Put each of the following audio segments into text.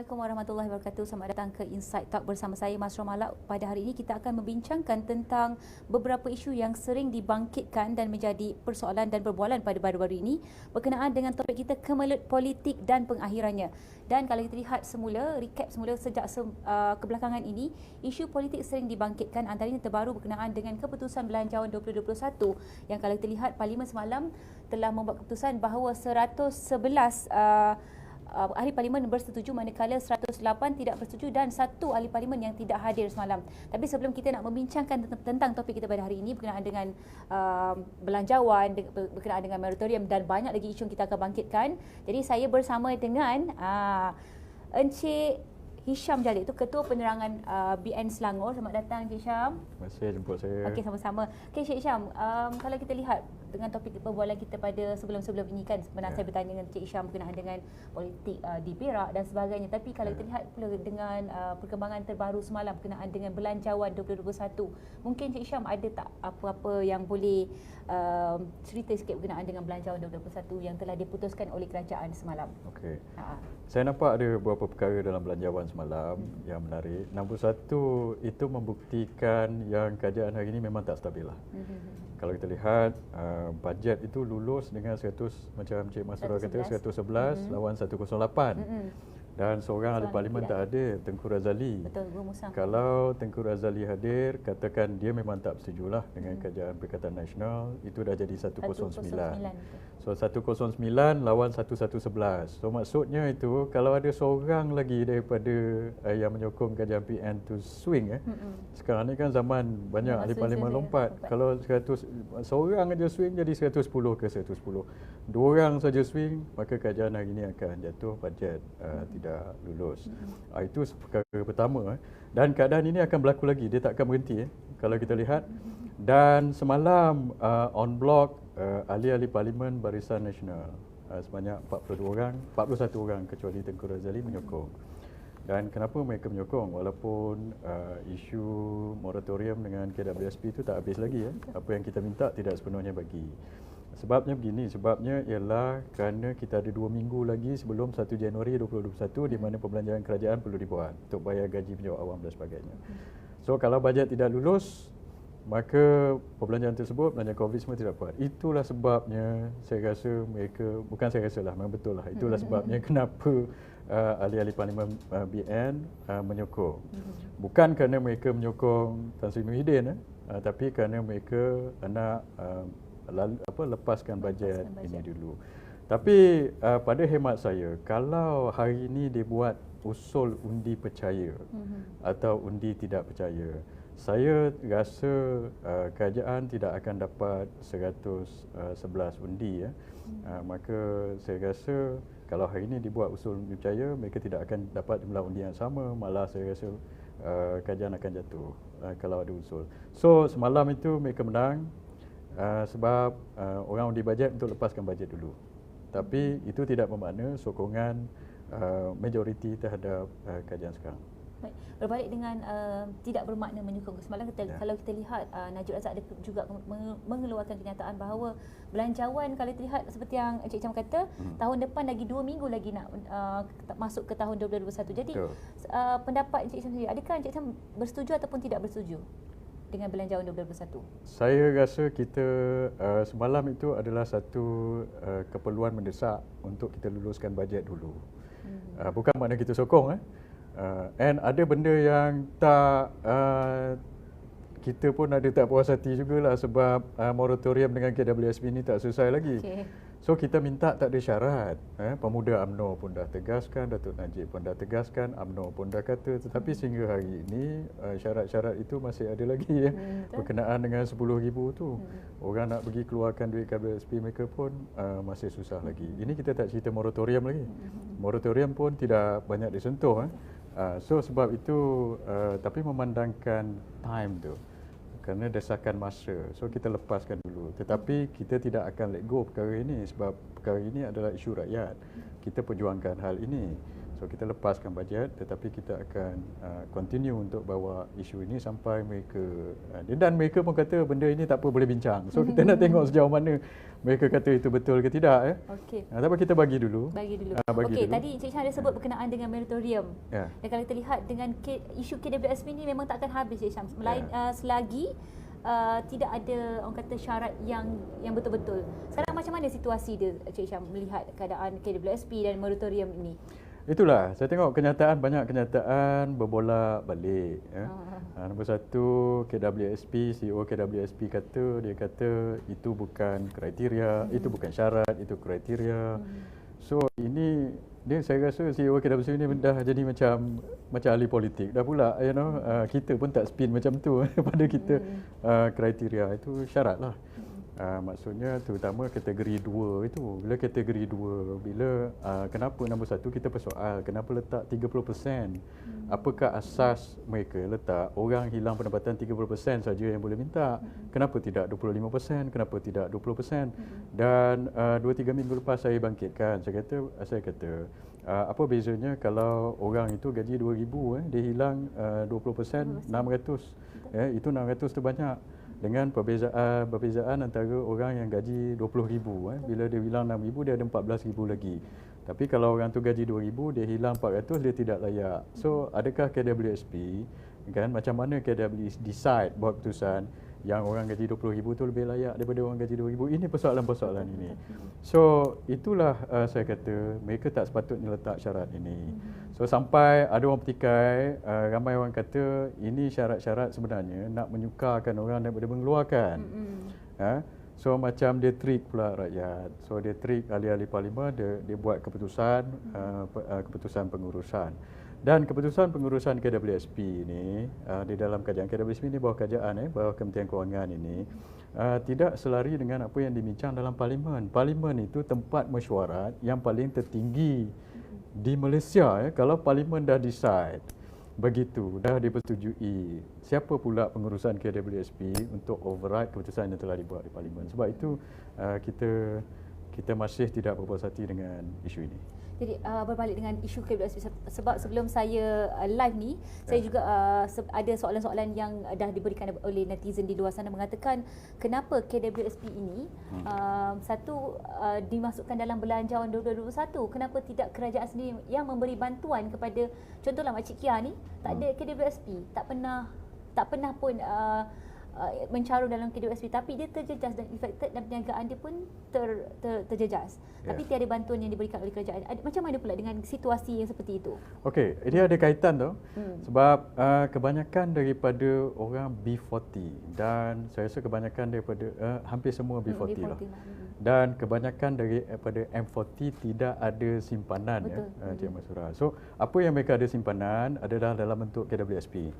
Assalamualaikum warahmatullahi wabarakatuh. Selamat datang ke Insight Talk bersama saya Mas Romalak. Pada hari ini kita akan membincangkan tentang beberapa isu yang sering dibangkitkan dan menjadi persoalan dan perbualan pada baru-baru ini berkenaan dengan topik kita kemelut politik dan pengakhirannya. Dan kalau kita lihat semula, recap semula sejak kebelakangan ini, isu politik sering dibangkitkan, antaranya terbaru berkenaan dengan keputusan Belanjawan 2021 yang kalau kita lihat Parlimen semalam telah membuat keputusan bahawa 111 ahli parlimen bersetuju manakala 108 tidak bersetuju dan satu ahli parlimen yang tidak hadir semalam. Tapi sebelum kita nak membincangkan tentang topik kita pada hari ini berkenaan dengan belanjawan, berkenaan dengan moratorium dan banyak lagi isu yang kita akan bangkitkan. Jadi saya bersama dengan Encik Hisham Jalil, itu Ketua Penerangan BN Selangor. Selamat datang Encik Hisham. Terima kasih jemput saya. Okey, sama-sama. Okey Encik Hisham, kalau kita lihat dengan topik perbualan kita pada sebelum-sebelum ini kan, sebenarnya saya bertanya dengan Encik Hisham berkenaan dengan politik di Perak dan sebagainya. Tapi kalau kita lihat pula dengan perkembangan terbaru semalam berkenaan dengan Belanjawan 2021, mungkin Encik Hisham ada tak apa-apa yang boleh cerita sikit berkenaan dengan Belanjawan 2021 yang telah diputuskan oleh kerajaan semalam? Okey. Saya nampak ada beberapa perkara dalam belanjawan semalam yang menarik. Nombor satu, itu membuktikan yang kerajaan hari ini memang tak stabil lah. Kalau kita lihat bajet itu lulus dengan 100, macam Encik Masrur kata, 111 lawan 108. Dan seorang ahli parlimen tak ada, Tengku Razali. Betul, Musang. Kalau Tengku Razali hadir, katakan dia memang tak bersetujulah dengan kerajaan Perikatan Nasional, itu dah jadi 109. So 109 lawan 1111. So maksudnya itu kalau ada seorang lagi daripada yang menyokong kerajaan PN tu swing sekarang ni kan zaman banyak ahli parlimen lompat. Kalau 100 seorang aja swing jadi 110 ke 110. Dua orang saja swing, maka kerajaan hari ini akan jatuh, bajet tidak lulus. Itu perkara pertama. Dan keadaan ini akan berlaku lagi, dia tak akan berhenti kalau kita lihat. Dan semalam on block ahli-ahli parlimen Barisan Nasional sebanyak 41 orang kecuali Tengku Razali menyokong. Dan kenapa mereka menyokong walaupun isu moratorium dengan KWSP itu tak habis lagi apa yang kita minta tidak sepenuhnya bagi. Sebabnya begini, sebabnya ialah kerana kita ada 2 minggu lagi sebelum 1 Januari 2021 di mana perbelanjaan kerajaan perlu dibuat untuk bayar gaji penjawat awam dan sebagainya. So kalau bajet tidak lulus, maka perbelanjaan tersebut, belanjaan COVID semua tidak buat. Itulah sebabnya saya rasa mereka, bukan saya rasa lah, memang betul lah. Itulah sebabnya kenapa ahli-ahli parlimen BN menyokong. Bukan kerana mereka menyokong Tan Sri Muhyiddin, tapi kerana mereka nak lepaskan bajet ini dulu. Tapi pada hemat saya, kalau hari ini dibuat usul undi percaya atau undi tidak percaya, saya rasa kerajaan tidak akan dapat 111 undi maka saya rasa kalau hari ini dibuat usul undi percaya, mereka tidak akan dapat jumlah undi yang sama, malah saya rasa kerajaan akan jatuh kalau ada usul. So semalam itu mereka menang sebab orang undi bajet untuk lepaskan bajet dulu. Tapi itu tidak bermakna sokongan majoriti terhadap kerajaan sekarang. Baik. Berbalik dengan tidak bermakna menyokong. Semalam kalau kita lihat Najib Razak ada juga mengeluarkan kenyataan bahawa belanjawan kalau terlihat seperti yang Encik Cham kata, tahun depan lagi 2 minggu lagi nak masuk ke tahun 2021. Jadi pendapat Encik Cham sendiri, adakah Encik Cham bersetuju ataupun tidak bersetuju dengan belanjawan 2021? Saya rasa kita semalam itu adalah satu keperluan mendesak untuk kita luluskan bajet dulu. Bukan makna kita sokong and ada benda yang tak kita pun ada tak puas hati jugalah sebab moratorium dengan KWSP ni tak selesai lagi. So kita minta tak ada syarat. Pemuda UMNO pun dah tegaskan, Datuk Najib pun dah tegaskan, UMNO pun dah kata, tetapi sehingga hari ini syarat-syarat itu masih ada lagi berkenaan dengan 10,000 tu. Orang nak pergi keluarkan duit KWSP mereka pun masih susah lagi. Ini kita tak cerita moratorium lagi. Moratorium pun tidak banyak disentuh. So sebab itu tapi memandangkan time tu kerana desakan masa. So kita lepaskan dulu. Tetapi kita tidak akan let go perkara ini sebab perkara ini adalah isu rakyat. Kita perjuangkan hal ini. So So kita lepaskan bajet, tetapi kita akan continue untuk bawa isu ini sampai mereka dan mereka pun kata benda ini tak apa boleh bincang. So kita nak tengok sejauh mana mereka kata itu betul ke tidak. Okey. Tapi kita bagi dulu. Okey, tadi Encik Syah ada sebut berkenaan dengan moratorium. Dan kalau kita lihat dengan isu KWSP ni memang tak akan habis, Encik Syah. Selagi tidak ada orang kata syarat yang betul-betul. Sekarang macam mana situasi dia, Encik Syah, melihat keadaan KWSP dan moratorium ini? Itulah, saya tengok banyak kenyataan berbolak balik. Nombor satu, CEO KWSP dia kata itu bukan kriteria, itu bukan syarat, itu kriteria. So ini saya rasa CEO KWSP ini dah jadi macam ahli politik dah pula, kita pun tak spin macam tu pada kita. Kriteria itu syarat lah. Maksudnya terutama kategori 2 itu. Bila kategori 2, kenapa nombor 1 kita persoal kenapa letak 30%? Apakah asas mereka letak orang hilang pendapatan 30% saja yang boleh minta? Kenapa tidak 25%? Kenapa tidak 20%? Dan 2-3 minggu lepas saya bangkitkan. Saya kata apa bezanya kalau orang itu gaji 2,000 dia hilang 20%, 600. Itu 600 tu banyak. Dengan perbezaan antara orang yang gaji 20,000, bila dia hilang 6,000 dia ada 14,000 lagi. Tapi kalau orang tu gaji 2,000 dia hilang 400, dia tidak layak. So adakah KWSP macam mana KWSP decide buat keputusan yang orang gaji 20,000 tu lebih layak daripada orang gaji 2,000? Ini persoalan-persoalan ini. So itulah saya kata mereka tak sepatutnya letak syarat ini. So sampai ada orang petikai, ramai orang kata ini syarat-syarat sebenarnya nak menyukarkan orang daripada mengeluarkan. So macam dia trik pula rakyat. So dia trik ahli-ahli parlimen, dia buat keputusan pengurusan. Dan keputusan pengurusan KWSP ini di dalam kajian KWSP ini bawah Kementerian Kewangan ini tidak selari dengan apa yang dibincang dalam parlimen. Parlimen itu tempat mesyuarat yang paling tertinggi di Malaysia. Kalau parlimen dah decide begitu, dah dipersetujui, siapa pula pengurusan KWSP untuk override keputusan yang telah dibuat di parlimen? Sebab itu kita masih tidak berpuas hati dengan isu ini. Jadi berbalik dengan isu KWSP, sebab sebelum saya live ni, saya juga ada soalan-soalan yang dah diberikan oleh netizen di luar sana mengatakan kenapa KWSP ini dimasukkan dalam belanjawan 2021, kenapa tidak kerajaan sendiri yang memberi bantuan kepada, contohlah Makcik Kia ni tak ada KWSP, tak pernah pun mencarum dalam KWSP, tapi dia terjejas dan affected dan perniagaan dia pun terjejas. Tapi tiada bantuan yang diberikan oleh kerajaan. Macam mana pula dengan situasi yang seperti itu? Okey, dia ada kaitan tu. Sebab kebanyakan daripada orang B40 dan saya rasa kebanyakan daripada hampir semua B40 lah. Dan kebanyakan daripada M40 tidak ada simpanan. Cik Masura. So apa yang mereka ada simpanan adalah dalam bentuk KWSP.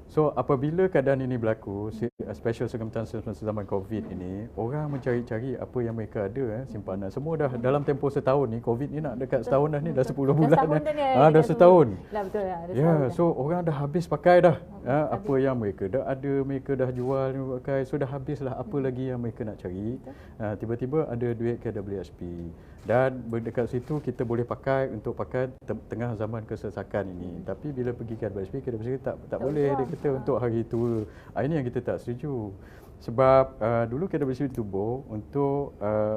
So apabila keadaan ini berlaku, special circumstances zaman COVID ini, orang mencari-cari apa yang mereka ada simpanan. Semua dah dalam tempoh setahun ni, COVID ni nak dekat setahun dah ni, dah 10 bulan dah. Dah setahun. Betul lah. So orang dah habis pakai dah. Apa yang mereka dah ada, mereka dah jual pakai. So dah habislah, apa lagi yang mereka nak cari. Tiba-tiba ada duit KWSP. Dan berdekat situ kita boleh pakai untuk pakai tengah zaman kesesakan ini. Tapi bila pergi KWSP tak boleh dia kata untuk hari tua. Ini yang kita tak setuju. Sebab dulu KWSP ditubuh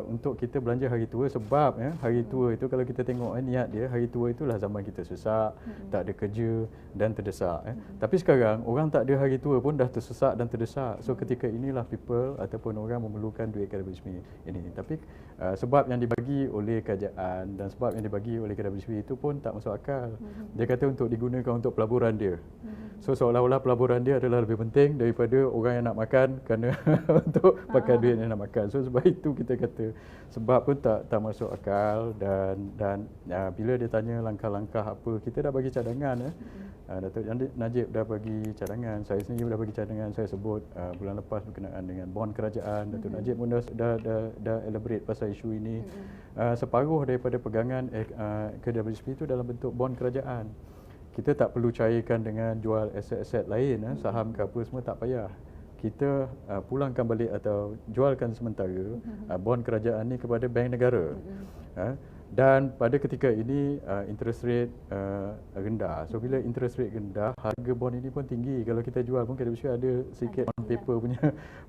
untuk kita belanja hari tua, sebab hari tua itu kalau kita tengok niat dia, hari tua itulah zaman kita sesak, tak ada kerja dan terdesak. Tapi sekarang orang tak ada hari tua pun dah tersesak dan terdesak. So ketika inilah people ataupun orang memerlukan duit KWSP ini. Tapi sebab yang dibagi oleh kerajaan dan sebab yang dibagi oleh KWSP itu pun tak masuk akal. Dia kata untuk digunakan untuk pelaburan dia. So seolah-olah pelaburan dia adalah lebih penting daripada orang yang nak makan kerana untuk pakai duit yang nak makan. So sebab itu kita kata sebab pun tak masuk akal. Dan bila dia tanya langkah-langkah apa, kita dah bagi cadangan. Datuk Najib dah bagi cadangan, saya sendiri dah bagi cadangan. Saya sebut bulan lepas berkenaan dengan bond kerajaan. Datuk Najib pun dah elaborate pasal isu ini. Separuh daripada pegangan KWSP itu dalam bentuk bond kerajaan. Kita tak perlu cairkan dengan jual aset-aset lain, saham ke apa semua tak payah. Kita pulangkan balik atau jualkan sementara bond kerajaan ni kepada bank negara. Dan pada ketika ini interest rate rendah. So bila interest rate rendah, harga bond ini pun tinggi. Kalau kita jual pun KWSP ada sikit on paper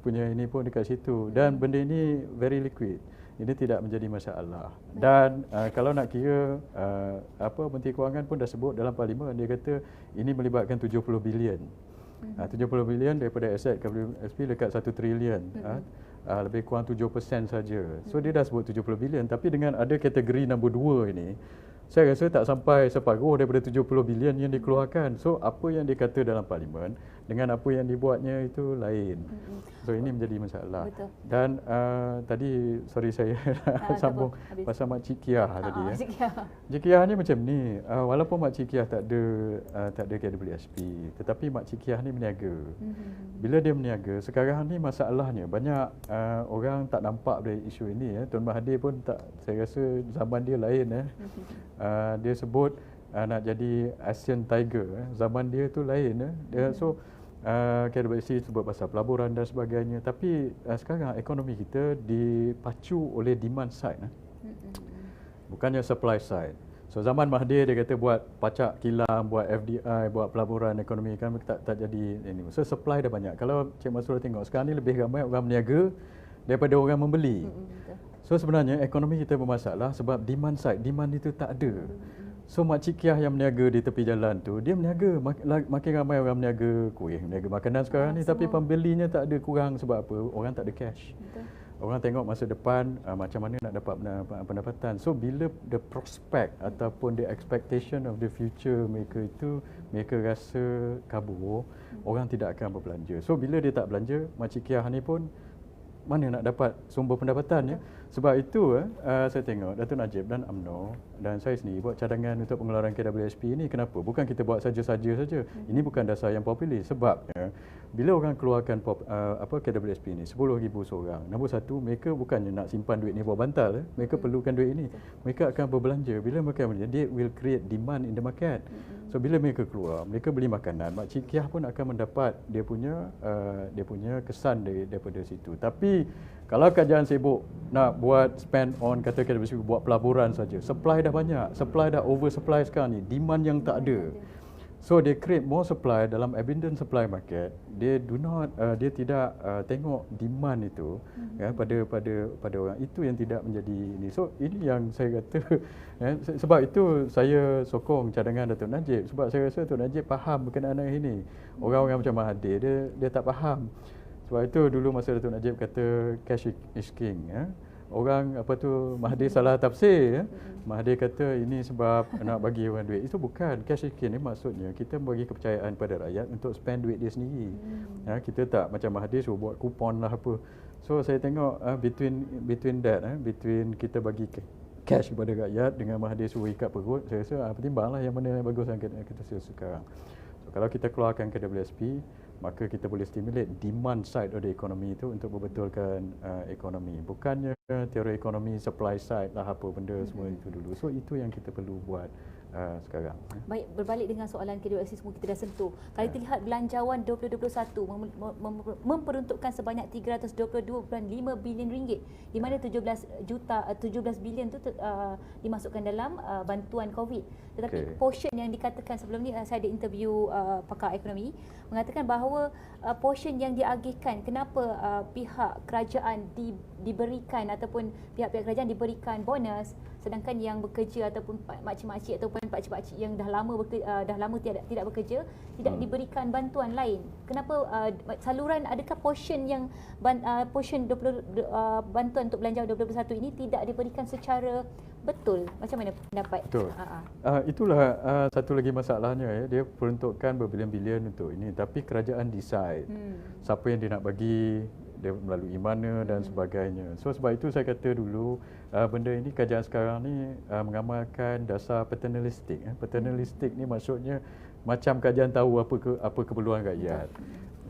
punya ini pun dekat situ. Dan benda ini very liquid. Ini tidak menjadi masalah. Dan kalau nak kira Menteri Kewangan pun dah sebut dalam parlimen, dia kata ini melibatkan 70 bilion. 70 bilion daripada aset KWSP dekat 1 trilion. Lebih kurang 7% saja. So dia dah sebut 70 bilion, tapi dengan ada kategori nombor 2 ini, saya rasa tak sampai separuh daripada 70 bilion yang dikeluarkan. So apa yang dikata dalam parlimen dengan apa yang dibuatnya itu lain. So ini menjadi masalah. Betul. Dan tadi sorry saya sambung pasal Makcik Kiah tadi ya. Makcik Kiah ni macam ni, walaupun Makcik Kiah tak ada KWSP, tetapi Makcik Kiah ni berniaga. Bila dia berniaga, sekarang ni masalahnya banyak orang tak nampak dari isu ini ya. Tuan Mahathir pun tak, saya rasa zaman dia lain ya. Dia sebut nak jadi Asian Tiger. Zaman dia tu lain. So KWSP sebut pasal pelaburan dan sebagainya. Tapi sekarang ekonomi kita dipacu oleh demand side. Bukannya supply side. So zaman Mahathir dia kata buat pacak kilang, buat FDI, buat pelaburan ekonomi kan tak jadi ini. So supply dah banyak. Kalau Cik Masrul tengok sekarang ni lebih ramai orang berniaga daripada orang membeli. So sebenarnya ekonomi kita bermasalah sebab demand side, demand itu tak ada. So Makcik Kiah yang berniaga di tepi jalan tu, dia berniaga, makin ramai orang berniaga kuih, berniaga makanan sekarang ni, tapi pembelinya tak ada, kurang sebab apa? Orang tak ada cash. Orang tengok masa depan macam mana nak dapat pendapatan. So bila the prospect ataupun the expectation of the future mereka rasa kabur, orang tidak akan berbelanja. So bila dia tak belanja, Makcik Kiah ni pun mana nak dapat sumber pendapatan ya. Sebab itu saya tengok Datuk Najib dan UMNO dan saya sendiri buat cadangan untuk pengeluaran KWSP ini. Kenapa? Bukan kita buat saja-saja saja. Ini bukan dasar yang popular. Sebabnya bila orang keluarkan KWSP ini 10,000 seorang. Nombor satu, mereka bukannya nak simpan duit ni buat bantal. Mereka perlukan duit ini. Mereka akan berbelanja. Bila mereka berbelanja, dia will create demand in the market. So bila mereka keluar, mereka beli makanan, Makcik Kiah pun akan mendapat dia punya kesan daripada situ. Tapi kalau kerajaan sibuk nak buat spend on kata buat pelaburan saja, supply dah banyak, supply dah oversupply sekarang ni, demand yang tak ada. So they create more supply dalam abundant supply market. Dia tidak tengok demand itu ya pada orang. Itu yang tidak menjadi ini. So ini yang saya kata ya, sebab itu saya sokong cadangan Datuk Najib, sebab saya rasa Datuk Najib faham berkenaan ini. Orang-orang macam Mahathir dia tak faham. Sebab itu dulu masa Datuk Najib kata cash is king ya. Orang Mahathir salah tafsir ya. Mahathir kata ini sebab nak bagi orang duit. Itu bukan. Cash is king ni maksudnya kita bagi kepercayaan pada rakyat untuk spend duit dia sendiri. Ya, kita tak macam Mahathir suruh buat kupon lah apa. So saya tengok between kita bagi cash kepada rakyat dengan Mahathir suruh ikat perut, saya rasa pertimbanglah yang mana yang bagus yang kita sekarang. So kalau kita keluarkan KWSP, maka kita boleh stimulate demand side of the economy itu untuk membetulkan ekonomi. Bukannya teori ekonomi supply side lah apa benda semua itu dulu. So itu yang kita perlu buat sekarang. Baik, berbalik dengan soalan KWSP semua kita dah sentuh. Kalau kita lihat belanjawan 2021 memperuntukkan sebanyak 322.5 bilion ringgit, di mana 17 bilion tu dimasukkan dalam bantuan COVID. Tetapi portion yang dikatakan sebelum ni, saya ada interview pakar ekonomi mengatakan bahawa portion yang diagihkan, kenapa pihak kerajaan diberikan ataupun pihak-pihak kerajaan diberikan bonus, sedangkan yang bekerja ataupun makcik-makcik ataupun pakcik-pakcik yang dah lama tidak bekerja tidak diberikan bantuan lain. Kenapa saluran, adakah portion yang portion bantuan untuk belanjawan 2021 ini tidak diberikan secara betul? Macam mana pendapat? Betul. Itulah satu lagi masalahnya ya. Dia peruntukkan berbilion-bilion untuk ini, tapi kerajaan decide siapa yang dia nak bagi, dia melalui mana dan sebagainya. So sebab itu saya kata dulu benda ini kerajaan sekarang ni mengamalkan dasar paternalistik. Paternalistik ni maksudnya macam kerajaan tahu apa keperluan rakyat.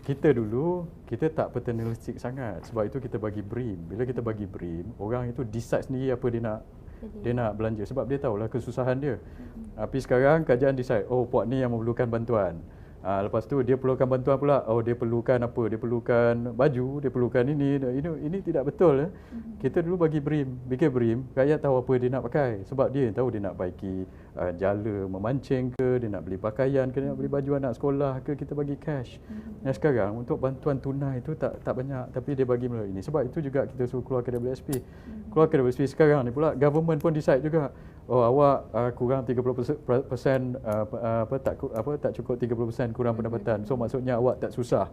Kita dulu kita tak paternalistik sangat, sebab itu kita bagi BRIM. Bila kita bagi BRIM, orang itu decide sendiri apa dia nak belanja, sebab dia tahulah kesusahan dia. Tapi sekarang kerajaan decide, oh puak ni yang memerlukan bantuan. Lepas tu dia perlukan bantuan pula. Oh, dia perlukan apa? Dia perlukan baju, dia perlukan ini tidak betul. Kita dulu bagi bikin BRIM, rakyat tahu apa dia nak pakai. Sebab dia tahu dia nak baiki jala memancing ke, dia nak beli pakaian ke, dia nak beli baju anak sekolah ke, kita bagi cash. Yang sekarang untuk bantuan tunai itu tak banyak, tapi dia bagi melalui ini. Sebab itu juga kita suruh keluar KWSP. Keluar KWSP sekarang ni pula government pun decide juga. Oh, awak kurang 30% tak cukup 30% kurang pendapatan. So maksudnya awak tak susah.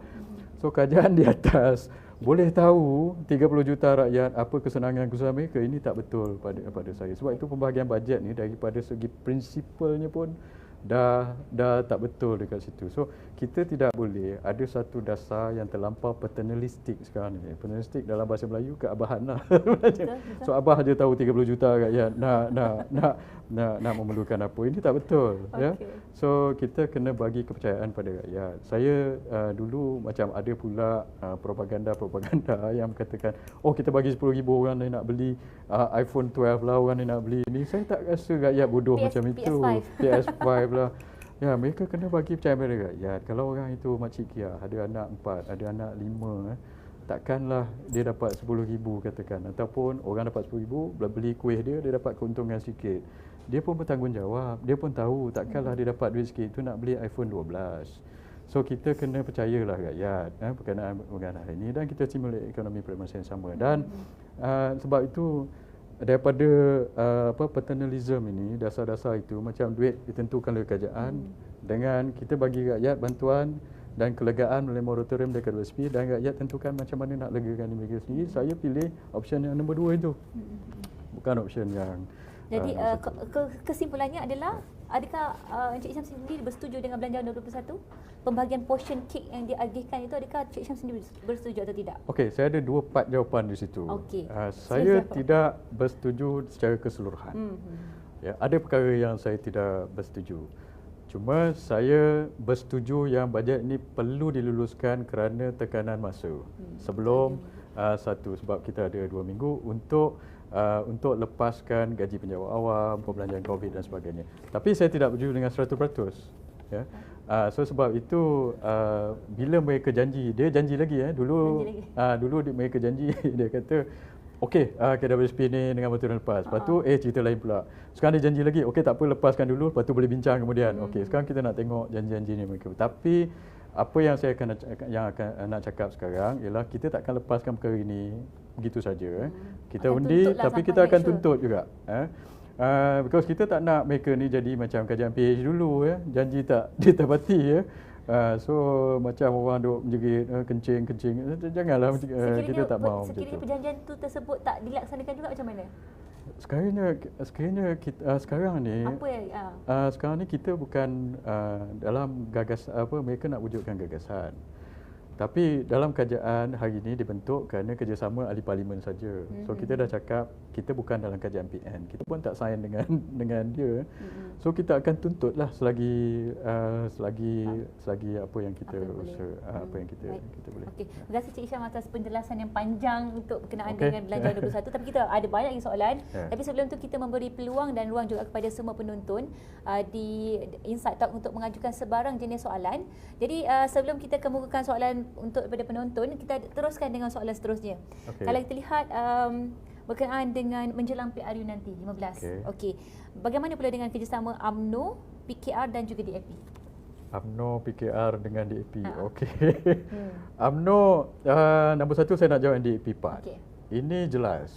So kerajaan di atas boleh tahu 30 juta rakyat apa kesenangan mereka, ini tak betul pada saya. Sebab itu pembahagian bajet ni daripada segi prinsipalnya pun dah tak betul dekat situ. So kita tidak boleh ada satu dasar yang terlampau paternalistik sekarang ni. Paternalistik dalam bahasa Melayu keabahan lah. So abah je tahu 30 juta rakyat nak memerlukan apa. Ini tak betul. Ya. So kita kena bagi kepercayaan pada rakyat. Saya dulu macam ada pula propaganda yang katakan, oh kita bagi 10,000 orang yang nak beli iPhone 12 lah, orang yang nak beli ini. Saya tak rasa rakyat bodoh macam itu. PS5 lah. Ya, mereka kena bagi percaya pada rakyat. Kalau orang itu Makcik Kia ada anak 4, ada anak 5, takkanlah dia dapat 10,000 katakan, ataupun orang dapat 10,000 beli kuih dia dapat keuntungan sikit. Dia pun bertanggungjawab. Dia pun tahu takkanlah dia dapat duit sikit itu nak beli iPhone 12. So kita kena percayalah rakyat berkenaan hari ini, dan kita stimulate ekonomi pada masa yang sama. Dan sebab itu daripada paternalism ini, dasar-dasar itu macam duit ditentukan oleh kerajaan, dengan kita bagi rakyat bantuan dan kelegaan melalui moratorium dari KWSP, dan rakyat tentukan macam mana nak legakan mereka sendiri. Saya pilih option yang nombor 2 itu, bukan option yang jadi kesimpulannya adalah, adakah Encik Isham sendiri bersetuju dengan Belanjawan 2021? Pembahagian portion cake yang diagihkan itu, adakah Encik Isham sendiri bersetuju atau tidak? Okey, saya ada 2 part jawapan di situ. Saya tidak bersetuju secara keseluruhan. Ya, ada perkara yang saya tidak bersetuju. Cuma saya bersetuju yang bajet ini perlu diluluskan kerana tekanan masa. Sebelum sebab kita ada 2 minggu untuk lepaskan gaji penjawat awam, perbelanjaan COVID dan sebagainya. Tapi saya tidak bersetuju dengan 100%. Ya. So sebab itu bila mereka janji, dia janji lagi dulu mereka janji dia kata okey, KWSP ni dengan betul lepas. Lepas tu cerita lain pula. Sekarang dia janji lagi, okey tak apa, lepaskan dulu, lepas tu boleh bincang kemudian. Okey, sekarang kita nak tengok janji-janji ni mereka. Tapi apa yang saya akan nak cakap sekarang ialah kita tak akan lepaskan perkara ini begitu saja. Kita undi, tapi kita akan tuntut juga. Because kita tak nak mereka ni jadi macam kerajaan PH dulu, janji tak ditepati. So macam orang duk menjerit kencing, janganlah, kita tak mahu macam tu. Sekiranya perjanjian tu tersebut tak dilaksanakan juga, macam mana? Sekiranya sekarang ni sekarang ni kita bukan dalam mereka nak wujudkan gagasan. Tapi dalam kerajaan hari ini dibentuk kerana kerjasama ahli parlimen saja. So kita dah cakap kita bukan dalam kerajaan PN. Kita pun tak sign dengan dia. So kita akan tuntutlah selagi apa yang kita apa yang kita boleh. Okey. Terima kasih Cik Isham atas penjelasan yang panjang untuk berkenaan dengan Belanjawan 21. Tapi kita ada banyak lagi soalan. Tapi sebelum tu kita memberi peluang dan ruang juga kepada semua penonton di Insight Talk untuk mengajukan sebarang jenis soalan. Jadi sebelum kita kemukakan soalan untuk daripada penonton, kita teruskan dengan soalan seterusnya. Kalau kita lihat berkenaan dengan menjelang PRU nanti 15. Okey. Bagaimana pula dengan kerjasama UMNO, PKR dan juga DAP? UMNO, PKR dengan DAP. Okey. UMNO nombor 1 saya nak jawab DAP part. Ini jelas.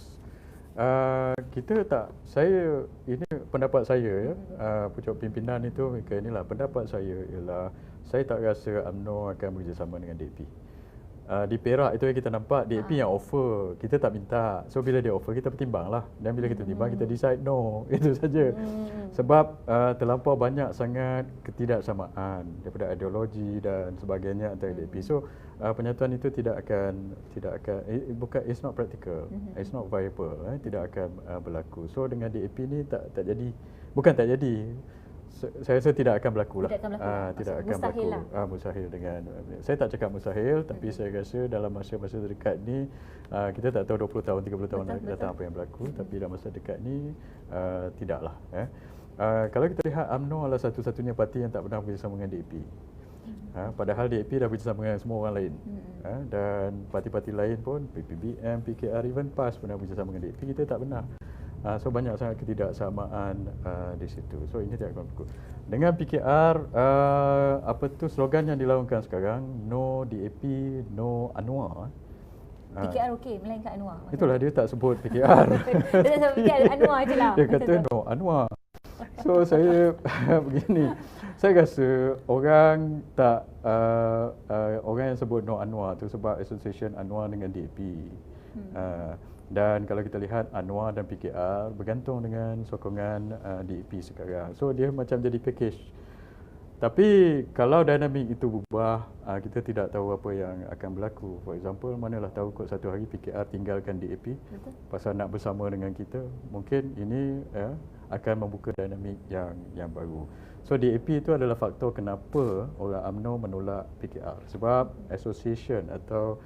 Ini pendapat saya pucuk pimpinan itu inilah pendapat saya ialah saya tak rasa UMNO akan bekerjasama dengan DAP. Di Perak itu yang kita nampak DAP yang offer, kita tak minta. So bila dia offer kita pertimbanglah, dan bila kita timbang kita decide no, itu saja. Sebab terlampau banyak sangat ketidaksamaan daripada ideologi dan sebagainya antara DAP. So penyatuan itu tidak akan it's not practical, it's not viable, tidak akan berlaku. So dengan DAP ni tak jadi, bukan tak jadi, saya rasa tidak akan berlaku lah. Tidak akan berlaku. Mustahil dengan, saya tak cakap mustahil, tapi saya rasa dalam masa-masa terdekat ni kita tak tahu 20 tahun 30 tahun datang apa yang berlaku, tapi dalam masa dekat ni tidaklah. Kalau kita lihat UMNO adalah satu-satunya parti yang tak pernah bekerjasama dengan DAP. Padahal DAP dah bekerjasama dengan semua orang lain. Dan parti-parti lain pun, PPBM, PKR, even PAS pernah bekerjasama dengan DAP, kita tak pernah. So banyak sangat ketidaksamaan di situ. So ini tidak akan berlaku. Dengan PKR, slogan yang dilakukan sekarang, no DAP, no Anwar. PKR okey, melainkan Anwar. Itulah dia tak sebut PKR. Dia tak sebut PKR, Anwar je lah. Dia kata no Anwar. So saya begini, saya rasa orang tak orang yang sebut no Anwar tu sebab association Anwar dengan DAP. Dan kalau kita lihat Anwar dan PKR bergantung dengan sokongan DAP sekarang. So dia macam jadi package. Tapi kalau dinamik itu berubah, kita tidak tahu apa yang akan berlaku. For example, manalah tahu kot satu hari PKR tinggalkan DAP pasal nak bersama dengan kita. Mungkin ini akan membuka dinamik yang baru. So DAP itu adalah faktor kenapa orang UMNO menolak PKR. Sebab association atau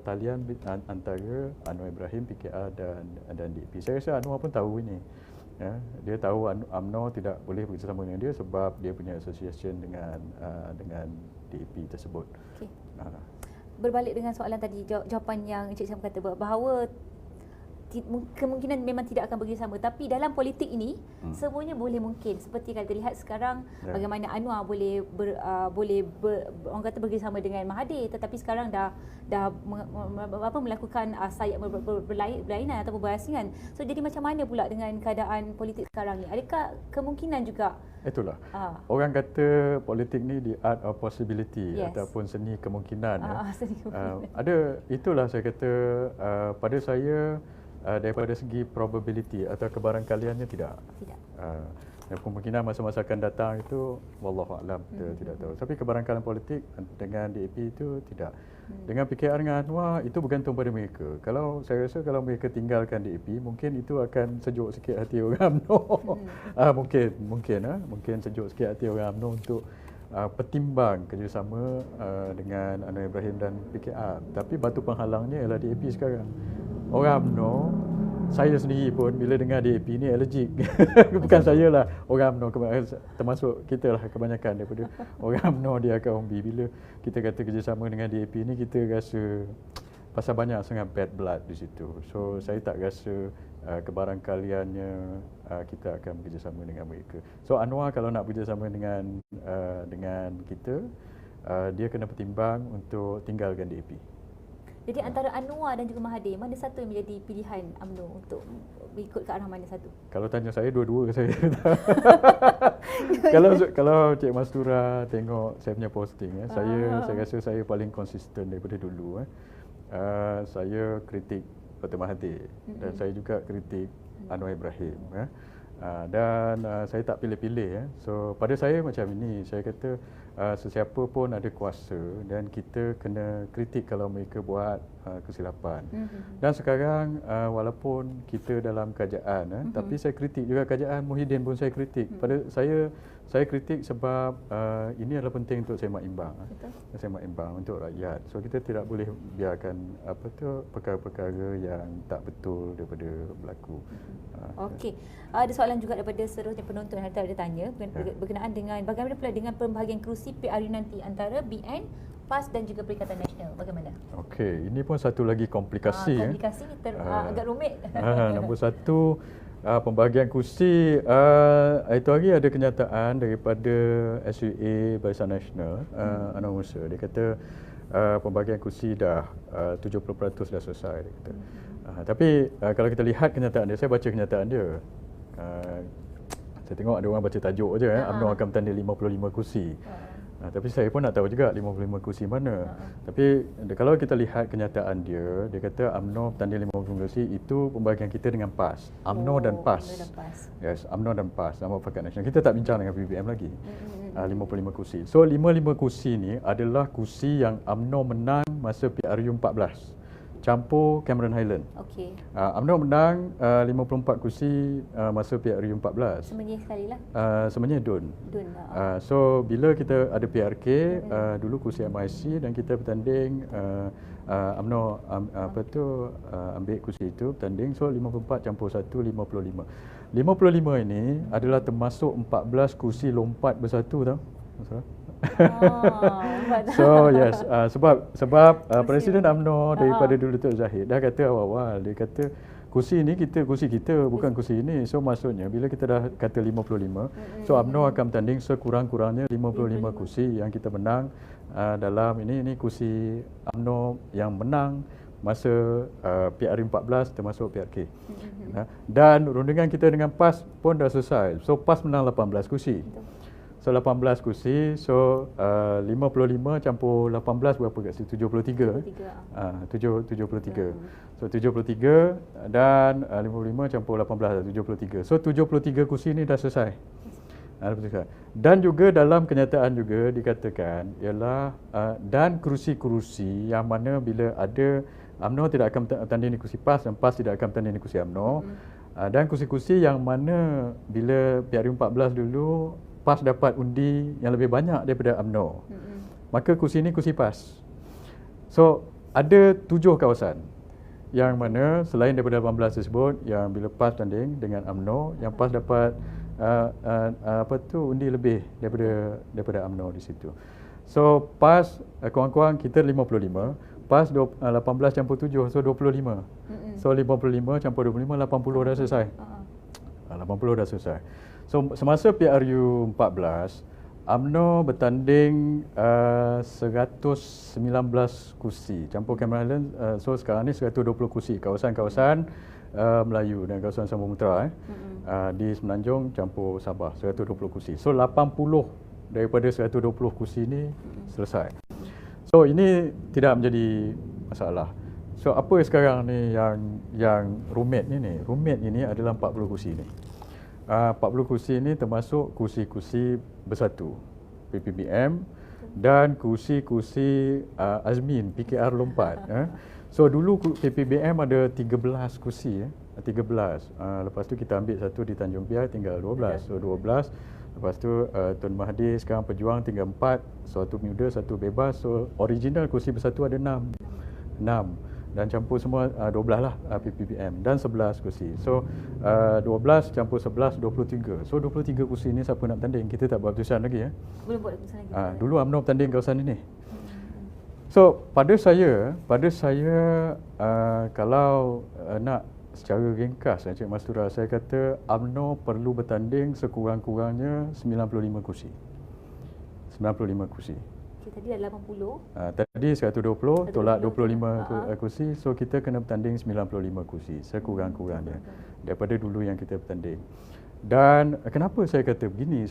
talian antara Anwar Ibrahim, PKR dan DAP. Saya rasa Anwar pun tahu ini. Dia tahu UMNO tidak boleh bekerjasama dengan dia sebab dia punya association dengan DAP tersebut. Okay. Berbalik dengan soalan tadi, jawapan yang Encik Syam kata bahawa kemungkinan memang tidak akan bekerjasama, tapi dalam politik ini semuanya boleh mungkin. Seperti kalau kita lihat sekarang bagaimana Anwar boleh orang kata bekerjasama dengan Mahathir, tetapi sekarang dah melakukan sayap berlainan atau berasingan. So jadi macam mana pula dengan keadaan politik sekarang ni? Adakah kemungkinan juga? Itulah. Orang kata politik ni the art of possibility, ataupun seni kemungkinan. Ada, itulah saya kata pada saya daripada segi probability atau kebarangkaliannya tidak. Kemungkinan masa-masa akan datang itu wallahu a'lam, kita tidak tahu. Tapi kebarangkalian politik dengan DAP itu tidak. Dengan PKR dengan Anwar itu bergantung pada mereka. Kalau saya rasa kalau mereka tinggalkan DAP, mungkin itu akan sejuk sikit hati orang UMNO. Mungkin sejuk sikit hati orang UMNO untuk pertimbang kerjasama dengan Anwar Ibrahim dan PKR. Tapi batu penghalangnya ialah DAP sekarang. Orang UMNO, saya sendiri pun bila dengar DAP ni allergic. Bukan saya lah, orang UMNO termasuk kita lah kebanyakan daripada orang UMNO dia akan umbi. Bila kita kata kerjasama dengan DAP ni, kita rasa pasal banyak sangat bad blood di situ. So saya tak rasa kebarangkaliannya kita akan bekerjasama dengan mereka. So Anwar kalau nak bekerjasama dengan kita, dia kena pertimbang untuk tinggalkan DAP. Jadi antara Anwar dan juga Mahathir, mana satu yang menjadi pilihan UMNO untuk ikut ke arah mana satu? Kalau tanya saya, dua-dua saya. Kalau Cik Mastura tengok saya punya posting, saya rasa saya paling konsisten daripada dulu. Saya kritik Dr. Mahathir dan saya juga kritik Anwar Ibrahim. Dan saya tak pilih-pilih. So pada saya macam ini, saya kata sesiapa pun ada kuasa dan kita kena kritik kalau mereka buat kesilapan. Dan sekarang walaupun kita dalam kerajaan, tapi saya kritik juga kerajaan. Muhyiddin pun saya kritik. Pada saya kritik sebab ini adalah penting untuk semak imbang. Semak imbang untuk rakyat. So kita tidak boleh biarkan perkara-perkara yang tak betul daripada berlaku. Okey. Ada soalan juga daripada seterusnya penonton yang ada tanya berkenaan dengan bagaimana pula dengan pembahagian kerusi PRU nanti antara BN, PAS dan juga Perikatan Nasional. Bagaimana? Okey, ini pun satu lagi komplikasi. Komplikasi agak rumit. Nombor satu, pembahagian kursi. Itu hari ada kenyataan daripada SUA Barisan Nasional, Anwar Musa. Dia kata pembahagian kursi dah 70% dah selesai. Dia kata. Tapi kalau kita lihat kenyataan dia, saya baca kenyataan dia. Saya tengok ada orang baca tajuk je, UMNO akan bertanding 55 kursi. Tapi saya pun nak tahu juga 55 kursi mana. Tapi kalau kita lihat kenyataan dia, dia kata UMNO bertanding 55 kursi itu pembahagian kita dengan PAS. UMNO dan PAS. Yes, UMNO dan PAS, Nama Pakatan Nasional. Kita tak bincang dengan PBM lagi. 55 kursi. So 55 kursi ni adalah kursi yang UMNO menang masa PRU 14. Campur Cameron Highland. Okey. UMNO menang 54 kursi masa PRU 14. Semenyi sekali lah. Semenyi DUN. So bila kita ada PRK, dulu kursi MIC dan kita bertanding UMNO ambil kursi itu bertanding. So 54 campur 1, 55. 55 ini adalah termasuk 14 kursi lompat bersatu tau. So yes, sebab Presiden UMNO daripada dulu Datuk Zahid dah kata awal-awal, dia kata kursi kita bukan kursi ini. So maksudnya bila kita dah kata 55, so UMNO akan bertanding sekurang-kurangnya 55 kursi yang kita menang dalam ini kursi UMNO yang menang masa PRU 14 termasuk PRK. Dan rundingan kita dengan PAS pun dah selesai. So PAS menang 18 kursi. So 18 kursi, so 55 campur 18 berapa kat situ? 73. 73. So 73 dan 55 campur 18 73. So 73 kursi ni dah selesai. Dan juga dalam kenyataan juga dikatakan ialah dan kerusi-kerusi yang mana bila ada UMNO tidak akan bertanding di kursi PAS dan PAS tidak akan bertanding di kursi UMNO. Dan kursi-kursi yang mana bila PRU 14 dulu PAS dapat undi yang lebih banyak daripada UMNO. Maka kursi ini kursi PAS. So ada 7 kawasan yang mana selain daripada 18 tersebut yang bila PAS tanding dengan UMNO, yang PAS dapat undi lebih daripada UMNO di situ. So PAS kurang-kurang kita 55, PAS 18 campur 7, so 25. So 55 campur 25, 80 dah selesai. 80 dah selesai. So semasa PRU 14, UMNO bertanding 119 kursi campur Cameron Highlands. So sekarang ni 120 kursi kawasan-kawasan Melayu dan kawasan Samudera di Semenanjung campur Sabah, 120 kursi. So 80 daripada 120 kursi ni selesai. So ini tidak menjadi masalah. So apa sekarang ni yang rumit ni? Rumit ini adalah 40 kursi ni. 40 kursi ini termasuk kursi-kursi bersatu PPBM dan kursi-kursi Azmin PKR lompat. So dulu PPBM ada 13 kursi 13. Lepas tu kita ambil satu di Tanjung Piai tinggal 12. So 12. Lepas tu Tun Mahathir sekarang Pejuang tinggal 4, satu muda, satu bebas. So original kursi bersatu ada 6. Dan campur semua 12 lah PPBM dan 11 kursi. So 12 campur 11 23. So 23 kursi ni siapa nak bertanding? Kita tak buat keputusan lagi Belum buat keputusan lagi. Dulu UMNO bertanding kawasan ini. So pada saya kalau nak secara ringkas Encik Mastura, saya kata UMNO perlu bertanding sekurang-kurangnya 95 kursi. 95 kursi. Tadi dah 80. Tadi 120 tolak 25 kursi. So kita kena bertanding 95 kursi sekurang-kurangnya daripada dulu yang kita bertanding. Dan kenapa saya kata begini?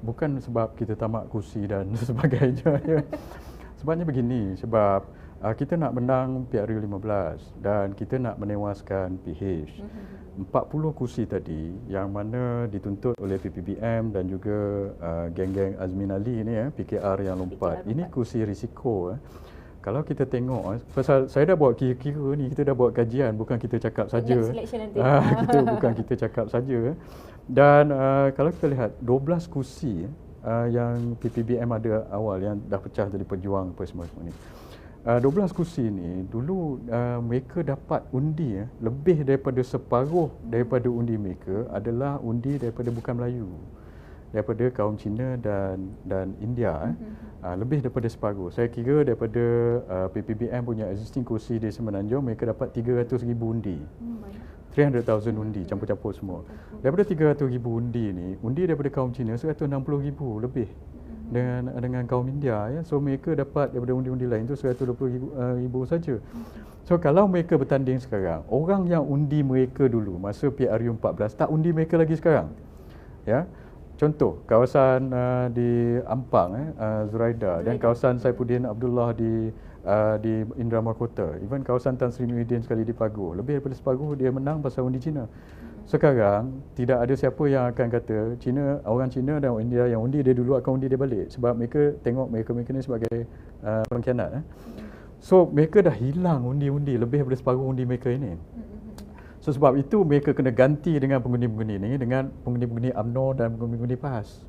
Bukan sebab kita tamak kursi dan sebagainya. Sebabnya begini, sebab kita nak menang PRU 15 dan kita nak menewaskan PH. 40 kursi tadi yang mana dituntut oleh PPBM dan juga geng-geng Azmin Ali ni PKR yang lompat. Ini kursi risiko. Kalau kita tengok, pasal saya dah buat kira-kira ni, kita dah buat kajian, bukan kita cakap saja. Bukan kita cakap saja. Dan kalau kita lihat 12 kursi yang PPBM ada awal yang dah pecah jadi Pejuang apa semua ni. 12 kursi ni dulu mereka dapat undi lebih daripada separuh daripada undi mereka adalah undi daripada bukan Melayu, daripada kaum Cina dan India. Lebih daripada separuh. Saya kira daripada PPBM punya existing kursi di Semenanjung mereka dapat 300,000 undi. 300,000 undi campur-campur semua. Daripada 300,000 undi ni, undi daripada kaum Cina 160,000 lebih. Dengan kaum India so mereka dapat daripada undi-undi lain tu 120,000 saja. So kalau mereka bertanding sekarang, orang yang undi mereka dulu masa PRU 14 tak undi mereka lagi sekarang. Contoh kawasan di Ampang Zuraida dan kawasan Saifuddin Abdullah di Indramayu Kota, even kawasan Tan Sri Muhyiddin sekali di Pagu, lebih daripada separuh dia menang pasal undi Cina. Sekarang tidak ada siapa yang akan kata orang Cina dan orang India yang undi dia dulu akan undi dia balik, sebab mereka tengok mereka ni sebagai pengkhianat. So mereka dah hilang undi-undi lebih daripada separuh undi mereka ini. So sebab itu mereka kena ganti dengan pengundi-pengundi ni dengan pengundi-pengundi UMNO dan pengundi-pengundi PAS.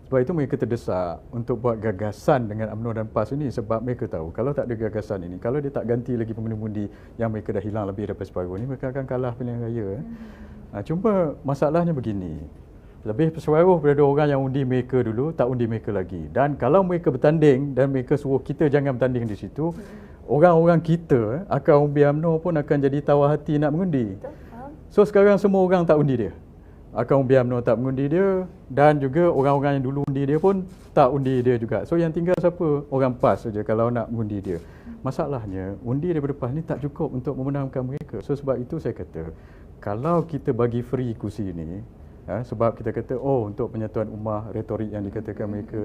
Sebab itu mereka terdesak untuk buat gagasan dengan UMNO dan PAS ini, sebab mereka tahu kalau tak ada gagasan ini, kalau dia tak ganti lagi pengundi-pengundi yang mereka dah hilang lebih daripada separuh ni, mereka akan kalah pilihan raya. Cuma masalahnya begini, lebih separuh daripada orang yang undi mereka dulu tak undi mereka lagi. Dan kalau mereka bertanding dan mereka suruh kita jangan bertanding di situ, orang-orang kita akan undi UMNO pun akan jadi tawar hati nak mengundi. So sekarang semua orang tak undi dia. Akan undi UMNO tak mengundi dia, dan juga orang-orang yang dulu undi dia pun tak undi dia juga. So yang tinggal siapa? Orang PAS saja kalau nak mengundi dia. Masalahnya undi daripada PAS ni tak cukup untuk memenangkan mereka. So sebab itu saya kata, kalau kita bagi free kursi ini, sebab kita kata untuk penyatuan ummah, retorik yang dikatakan mereka,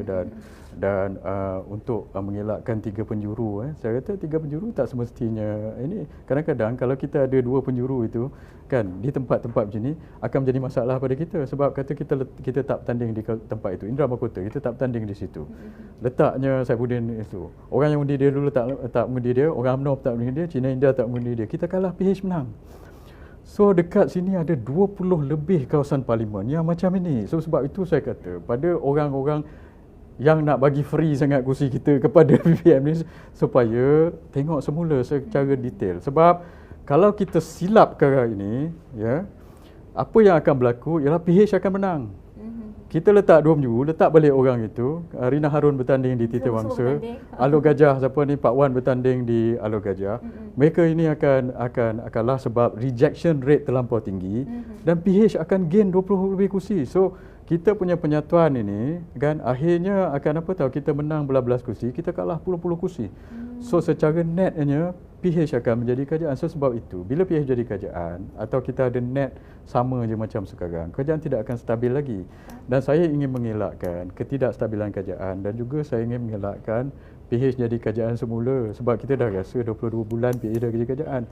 dan untuk mengelakkan 3 penjuru, saya kata 3 penjuru tak semestinya ini. Kadang-kadang kalau kita ada 2 penjuru itu kan di tempat-tempat macam ni akan menjadi masalah pada kita, sebab kata kita tak bertanding di tempat itu, Indra Mahkota kita tak bertanding di situ. Letaknya Saifuddin itu, orang yang undi dia dulu tak mengundi dia, orang UMNO tak mengundi dia, Cina India tak mengundi dia, kita kalah, PH menang. So dekat sini ada 20 lebih kawasan parlimen yang macam ini. So sebab itu saya kata pada orang-orang yang nak bagi free sangat kursi kita kepada PPM ni, supaya tengok semula secara detail. Sebab kalau kita silap perkara ini, apa yang akan berlaku ialah PH akan menang. Kita letak 2 penjuru, letak balik orang itu. Rina Harun bertanding di Titi Wangsa, Alor Gajah siapa ni, Pak Wan bertanding di Alor Gajah. Mereka ini akanlah sebab rejection rate terlampau tinggi, dan PH akan gain 20 lebih kursi. So kita punya penyatuan ini kan akhirnya akan apa tahu, kita menang belas-belas kursi, kita kalah puluh-puluh kursi. So secara netnya PH akan menjadi kerajaan. So sebab itu bila PH jadi kerajaan atau kita ada net sama je macam sekarang, kerajaan tidak akan stabil lagi. Dan saya ingin mengelakkan ketidakstabilan kerajaan, dan juga saya ingin mengelakkan PH jadi kerajaan semula, sebab kita dah rasa 22 bulan PH dah jadi kerajaan.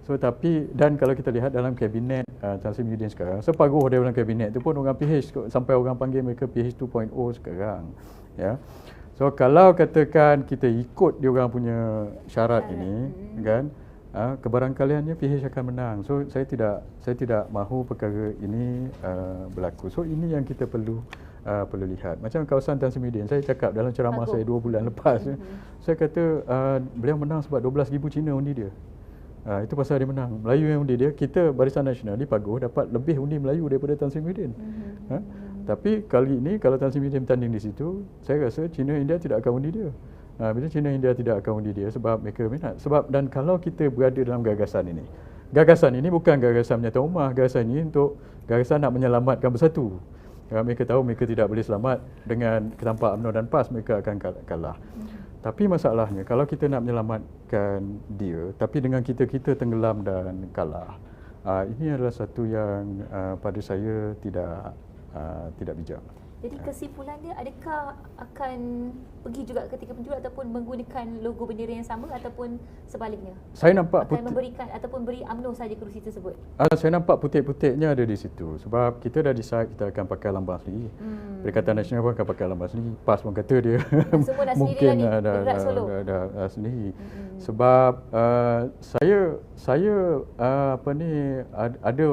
So tapi, dan kalau kita lihat dalam kabinet Tan Sri Muhyiddin sekarang, separuh dalam kabinet itu pun orang PH, sampai orang panggil mereka PH 2.0 sekarang. So kalau katakan kita ikut diorang punya syarat ini kan, kebarangkaliannya PH akan menang. So saya tidak mahu perkara ini berlaku. So ini yang kita perlu lihat. Macam kawasan Tan Sri Muhyiddin, saya cakap dalam ceramah saya 2 bulan lepas, saya kata beliau menang sebab 12,000 Cina undi dia. Itu pasal dia menang. Melayu yang undi dia, kita Barisan Nasional di Pagoh dapat lebih undi Melayu daripada Tan Sri Muhyiddin. Tapi kali ini kalau Tan Sri Muhyiddin bertanding di situ, saya rasa Cina India tidak akan undi dia. Bila Cina India tidak akan undi dia sebab mereka minat. Dan kalau kita berada dalam gagasan ini bukan gagasan menyatuan ummah, gagasan ini untuk gagasan nak menyelamatkan bersatu. Mereka tahu mereka tidak boleh selamat dengan tanpa UMNO dan PAS, mereka akan kalah. Tapi masalahnya kalau kita nak menyelamatkan dia tapi dengan kita tenggelam dan kalah, ini adalah satu yang pada saya tidak bijak. Jadi kesimpulan dia, adakah akan pergi juga ke 3 penjuru ataupun menggunakan logo bendera yang sama, ataupun sebaliknya? Saya nampak akan memberikan ataupun beri UMNO saja kerusi tersebut. Saya nampak putih-putihnya ada di situ. Sebab kita dah decide kita akan pakai lambang asli. Perikatan Nasional pun akan pakai lambang asli. PAS pun kata dia semua dah mungkin dah sendiri. Sebab saya ada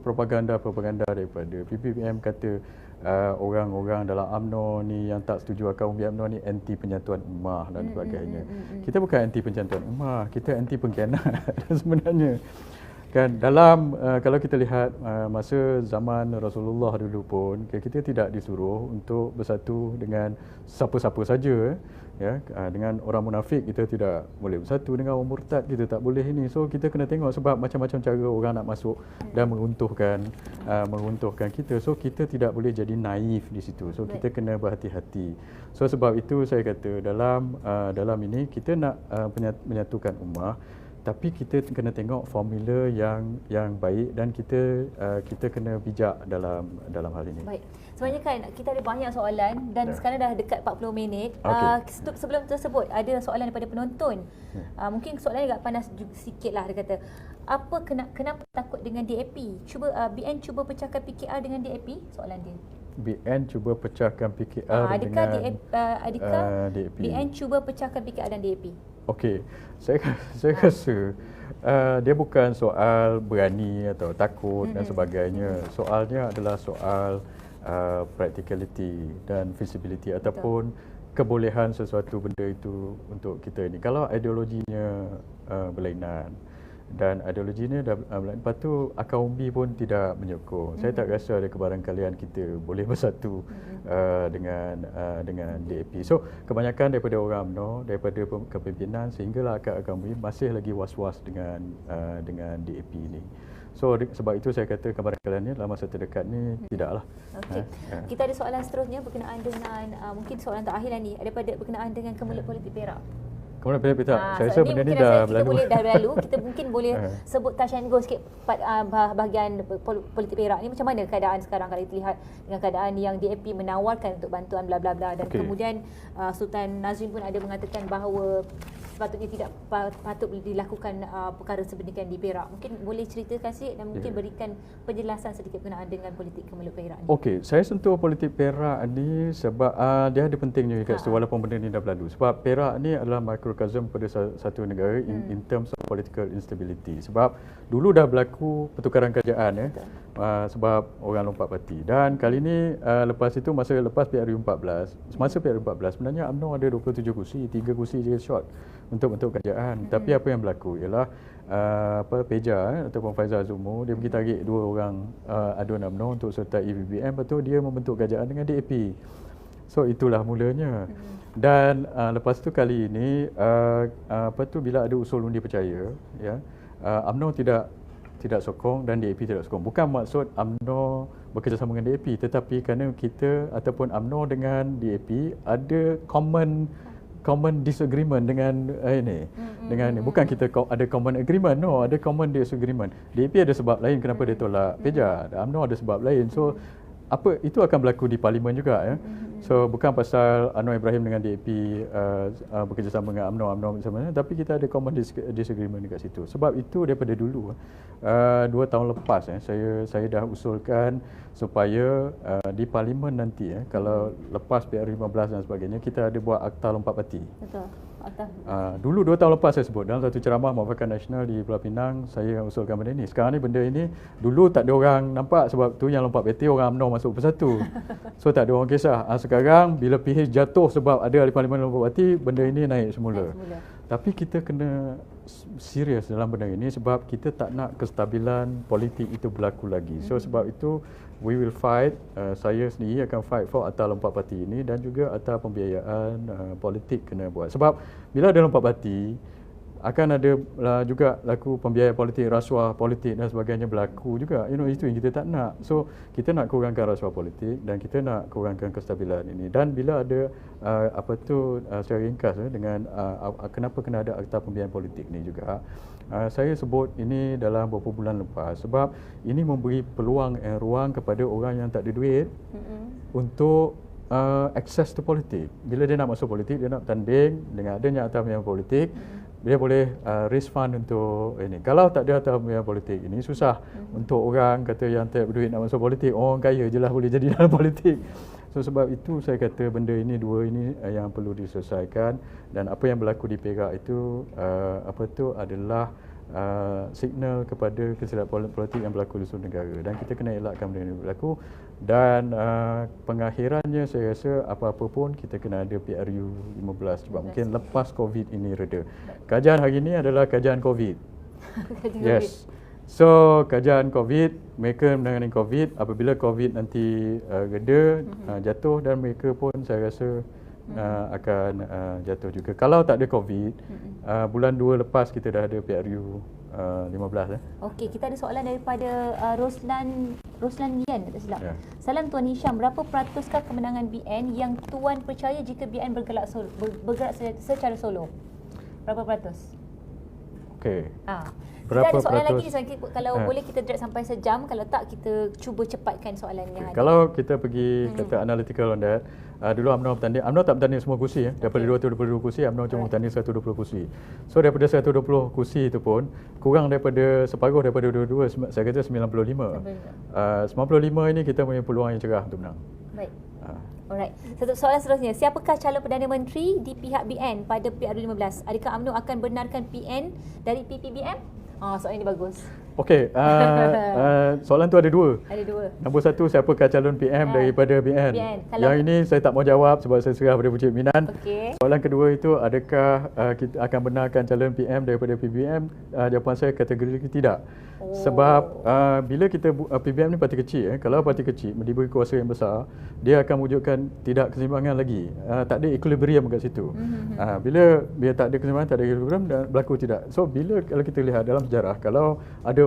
propaganda daripada PPM kata orang-orang dalam UMNO ni yang tak setuju akan umbi UMNO ni anti penyatuan ummah dan sebagainya. Kita bukan anti penyatuan ummah, kita anti pengkhianat sebenarnya. Kan dalam kalau kita lihat masa zaman Rasulullah dulu pun, kita tidak disuruh untuk bersatu dengan siapa-siapa saja. Dengan orang munafik kita tidak boleh bersatu, dengan orang murtad kita tak boleh ini. So kita kena tengok sebab macam-macam cara orang nak masuk dan meruntuhkan kita. So kita tidak boleh jadi naif di situ. So kita kena berhati-hati. So sebab itu saya kata dalam ini kita nak menyatukan ummah, tapi kita kena tengok formula yang baik, dan kita kena bijak dalam hal ini. Baik. Sebenarnya kan kita ada banyak soalan dan sekarang dah dekat 40 minit. Sebelum tersebut ada soalan daripada penonton. Mungkin soalannya agak panas sikitlah, dia kata, kenapa takut dengan DAP? BN cuba pecahkan PKR dengan DAP? Soalan dia. BN cuba pecahkan PKR dengan DAP. BN cuba pecahkan PKR dan DAP. Okey, saya rasa dia bukan soal berani atau takut dan sebagainya. Soalnya adalah soal practicality dan feasibility ataupun kebolehan sesuatu benda itu untuk kita ini. Kalau ideologinya berlainan, dan ideologinya dah lepas tu akar umbi pun tidak menyokong. Saya tak rasa ada kebarangkalian kita boleh bersatu dengan DAP. So kebanyakan daripada orang UMNO, daripada kepimpinan sehinggalah akar umbi masih lagi was-was dengan DAP ini. So sebab itu saya kata kebarangkalian ni dalam masa terdekat ni tidaklah. Okey. Kita ada soalan seterusnya berkenaan dengan mungkin soalan terakhir ni daripada berkenaan dengan Kemelut Politik Perak. Kemudian Perak, saya rasa benda ni dah berlalu. Kita berlalu. Kita mungkin boleh sebut touch and go sikit bahagian politik Perak ni. Macam mana keadaan sekarang kalau kita lihat dengan keadaan yang DAP menawarkan untuk bantuan bla bla bla dan kemudian Sultan Nazrin pun ada mengatakan bahawa sepatutnya tidak patut dilakukan perkara sedemikian di Perak. Mungkin boleh ceritakan sikit dan mungkin berikan penjelasan sedikit berkenaan dengan politik Kemelut Perak ni. Okey, saya sentuh politik Perak ni sebab dia ada pentingnya kat situ walaupun benda ni dah berlalu. Sebab Perak ni adalah microcosm pada satu negara in terms of political instability. Sebab dulu dah berlaku pertukaran kerajaan sebab orang lompat parti. Dan kali ni lepas itu masa lepas PRU 14, semasa PRU 14 sebenarnya UMNO ada 27 kursi, 3 kursi je short untuk bentuk kerajaan. Tapi apa yang berlaku ialah Peja ataupun Faizal Zumu dia pergi tarik 2 orang aduan UMNO untuk sertai EVBM, lepas tu dia membentuk kerajaan dengan DAP. So itulah mulanya. Dan lepas tu kali ini bila ada usul undi percaya UMNO tidak sokong dan DAP tidak sokong. Bukan maksud UMNO bekerjasama dengan DAP, tetapi kerana kita ataupun UMNO dengan DAP ada common disagreement dengan dengan bukan kita ada common agreement, ada common disagreement. DAP ada sebab lain kenapa dia tolak Peja, UMNO ada sebab lain. So itu akan berlaku di parlimen juga So bukan pasal Anwar Ibrahim dengan DAP bekerjasama dengan UMNO bersama, tapi kita ada common disagreement dekat situ. Sebab itu daripada dulu 2 tahun lepas saya dah usulkan supaya di parlimen nanti kalau lepas PRU 15 dan sebagainya kita ada buat akta lompat parti. Betul. Dulu 2 tahun lepas saya sebut dalam satu ceramah Muafakat Nasional di Pulau Pinang, saya usulkan benda ini. Sekarang ni benda ini dulu tak ada orang nampak, sebab tu yang lompat parti orang UMNO masuk bersatu. So tak ada orang kisah. Sekarang bila PH jatuh sebab ada ahli parlimen lompat parti, benda ini naik semula. Tapi kita kena serius dalam benda ini sebab kita tak nak kestabilan politik itu berlaku lagi. So sebab itu we will fight, saya sendiri akan fight for akta lompat parti ini dan juga akta pembiayaan politik kena buat. Sebab bila ada lompat parti akan ada juga laku pembiayaan politik, rasuah politik dan sebagainya berlaku juga. Itu yang kita tak nak. So kita nak kurangkan rasuah politik dan kita nak kurangkan kestabilan ini. Dan bila ada secara ringkas dengan kenapa kena ada akta pembiayaan politik ni juga, saya sebut ini dalam beberapa bulan lepas sebab ini memberi peluang ruang kepada orang yang tak ada duit untuk akses to politik. Bila dia nak masuk politik, dia nak bertanding dengan adanya akta pembiayaan politik, dia boleh raise fund untuk ini. Kalau tak ada akta pembiayaan politik, ini susah untuk orang kata yang tak berduit nak masuk politik. Orang kaya je lah boleh jadi dalam politik. So sebab itu saya kata benda ini dua ini yang perlu diselesaikan, dan apa yang berlaku di Perak itu adalah signal kepada kesilapan politik yang berlaku di seluruh negara, dan kita kena elakkan benda ini berlaku. Dan pengakhirannya saya rasa apa-apa pun kita kena ada PRU 15 sebab mungkin lepas COVID ini reda. Kajian hari ini adalah kajian COVID. Yes. So kajian COVID, mereka menangani COVID, apabila COVID nanti reda, jatuh, dan mereka pun saya rasa akan jatuh juga. Kalau tak ada COVID, bulan 2 lepas kita dah ada PRU 15. Okey, kita ada soalan daripada Roslan Yan, tak silap. Salam Tuan Hisham, berapa peratus kemenangan BN yang Tuan percaya jika BN bergerak secara solo? Berapa peratus? Okey. Kita ada soalan lagi, kalau boleh kita drag sampai sejam, kalau tak kita cuba cepatkan soalannya. Kalau kita pergi kata analytical on that, dulu UMNO bertanding, UMNO tak bertanding semua kursi daripada 222 kursi, UMNO cuma bertanding 120 kursi. So daripada 120 kursi itu pun kurang daripada separuh daripada 22, saya kata 95. 95 ini kita punya peluang yang cerah untuk menang. Baik. Alright. Satu soalan seterusnya, siapakah calon Perdana Menteri di pihak BN pada PRU 15? Adakah UMNO akan benarkan PN dari PPBM? Soalan ini bagus. Okey, soalan tu ada dua. Ada dua. Nombor satu, siapakah calon PM daripada BN? Yang ini saya tak mau jawab sebab saya serah pada Encik Minan. Okey. Soalan kedua itu, adakah kita akan benarkan calon PM daripada PBM? Jawapan saya kategori tidak. Sebab bila kita PBM ni parti kecil, kalau parti kecil diberi kuasa yang besar, dia akan wujudkan tidak keseimbangan lagi. Tak ada equilibrium kat situ. Bila tak ada keseimbangan, tak ada equilibrium, dan berlaku tidak. So kalau kita lihat dalam sejarah, kalau ada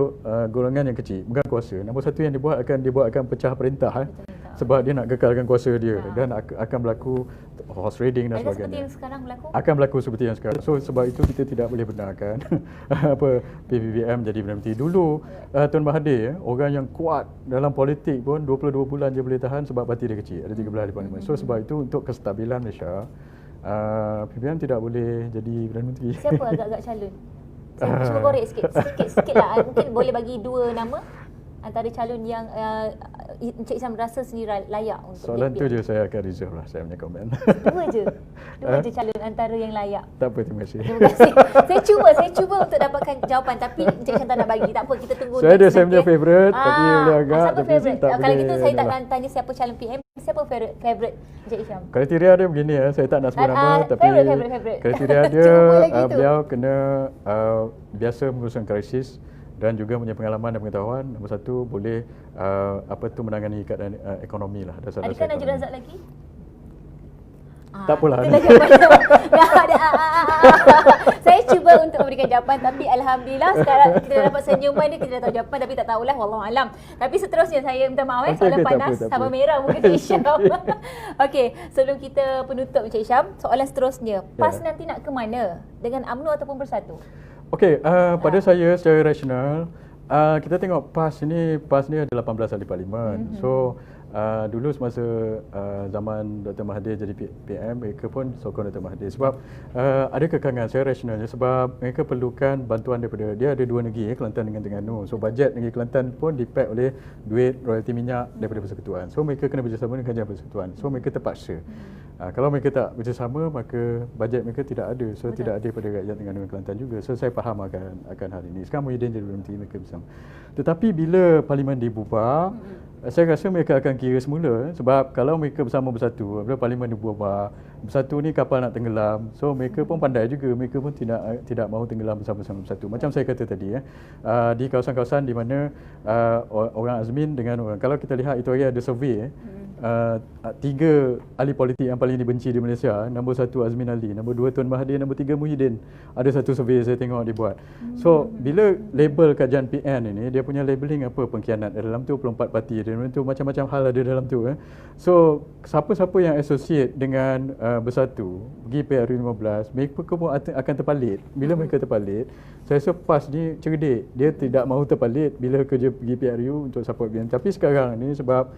golongan yang kecil bukan kuasa, nombor satu yang dibuat akan pecah perintah sebab dia nak kekalkan kuasa dia dan akan berlaku horse trading dan sebagainya. Seperti yang sekarang berlaku? Akan berlaku seperti yang sekarang. So sebab itu kita tidak boleh benarkan PBBM jadi Perdana Menteri. Dulu Tun Mahathir, orang yang kuat dalam politik pun 22 bulan je boleh tahan sebab parti dia kecil, ada 13 ahli parlimen. So sebab itu untuk kestabilan Malaysia, PBBM tidak boleh jadi Perdana Menteri. Siapa agak-agak calon? Saya cuba korek sikit lah. Mungkin boleh bagi dua nama antara calon yang Encik Isham rasa sendiri layak untuk soalan tu je saya akan reserve lah saya punya komen. Dua je calon antara yang layak. Tak apa, terima kasih. Terima kasih. Saya cuba untuk dapatkan jawapan, tapi Encik Isham tak nak bagi. Tak apa, kita tunggu. Saya punya favourite tapi boleh agak. Siapa favourite? Kalau gitu saya tak nak tanya siapa calon PM. Siapa favourite Encik Isham? Kriteria dia begini saya tak nak sebut nama, tapi favorite. kriteria dia beliau kena biasa menguruskan krisis dan juga punya pengalaman dan pengetahuan. Nombor satu, boleh menangani keadaan ekonomi lah. Adakah Najib Razak lagi? Tak apalah. Saya cuba untuk memberikan jawapan, tapi alhamdulillah sekarang kita dah dapat senyuman dia, kita dah tahu jawapan, tapi tak tahulah, wallahualam. Tapi seterusnya saya minta maaf soalan panas, sabar merah muka Encik Isham. Okey, sebelum kita penutup Encik Isham, soalan seterusnya, PAS nanti nak ke mana? Dengan UMNO ataupun Bersatu? Okey, pada saya secara rasional, kita tengok PAS ni ada 18 ahli parlimen. So dulu semasa zaman Dr. Mahathir jadi PM, mereka pun sokong Dr. Mahathir sebab ada kekangan secara rasionalnya, sebab mereka perlukan bantuan daripada, dia ada dua negeri, Kelantan dengan Terengganu. So bajet negeri Kelantan pun dipack oleh duit royalti minyak daripada Persekutuan. So mereka kena bekerjasama dengan Kerajaan Persekutuan. So mereka terpaksa. Kalau mereka tak bekerjasama, maka bajet mereka tidak ada. So tidak ada pada rakyat Terengganu dan Kelantan juga. So saya faham akan hal ini. Sekarang Muhyiddin jadi Perdana Menteri, mereka bersama. Tetapi bila parlimen dibubar, saya rasa mereka akan kira semula, sebab kalau mereka bersama Bersatu, bila parlimen dibubar, Bersatu ni kapal nak tenggelam. So mereka pun pandai juga, mereka pun tidak mahu tenggelam bersama-sama Bersatu. Macam saya kata tadi di kawasan-kawasan di mana orang Azmin dengan orang, kalau kita lihat itu hari ada survey 3 ahli politik yang paling dibenci di Malaysia. Nombor 1 Azmin Ali, nombor 2 Tun Mahathir, nombor 3 Muhyiddin. Ada satu survey saya tengok dibuat. So bila label kajian PN ini, dia punya labeling apa, pengkhianat dalam tu, pelompat parti dalam tu, macam-macam hal ada dalam tu. So siapa-siapa yang associate dengan Bersatu pergi PRU 15, mereka pun akan terpalit. Bila mereka terpalit, saya rasa PAS ni cerdik, dia tidak mahu terpalit bila kerja pergi PRU untuk support BN. Tapi sekarang ni sebab